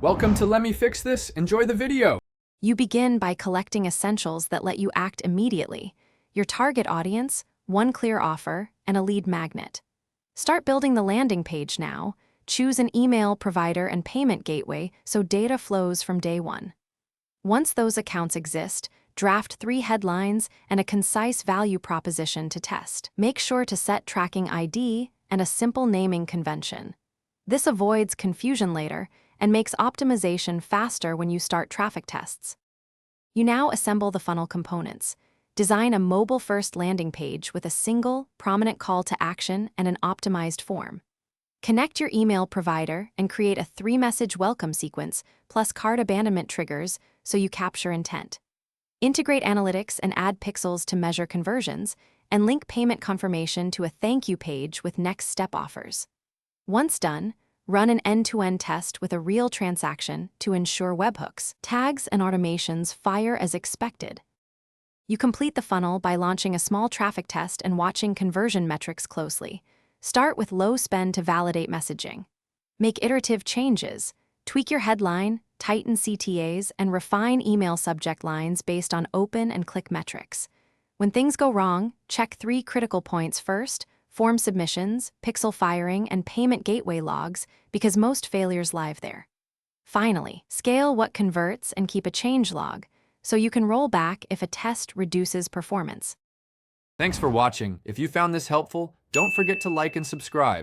Welcome to Let Me Fix This. Enjoy the video. You begin by collecting essentials that let you act immediately: your target audience, one clear offer, and a lead magnet. Start building the landing page now. Choose an email provider and payment gateway so data flows from day one. Once those accounts exist, draft 3 headlines and a concise value proposition to test. Make sure to set tracking ID and a simple naming convention. This avoids confusion later and makes optimization faster when you start traffic tests. You now assemble the funnel components. Design a mobile-first landing page with a single, prominent call to action and an optimized form. Connect your email provider and create a 3-message welcome sequence plus cart abandonment triggers so you capture intent. Integrate analytics and add pixels to measure conversions, and link payment confirmation to a thank you page with next step offers. Once done, run an end-to-end test with a real transaction to ensure webhooks, tags, and automations fire as expected. You complete the funnel by launching a small traffic test and watching conversion metrics closely. Start with low spend to validate messaging. Make iterative changes. Tweak your headline, tighten CTAs, and refine email subject lines based on open and click metrics. When things go wrong, check 3 critical points first: form submissions, pixel firing, and payment gateway logs, because most failures live there. Finally, scale what converts and keep a change log so you can roll back if a test reduces performance. Thanks for watching. If you found this helpful, don't forget to like and subscribe.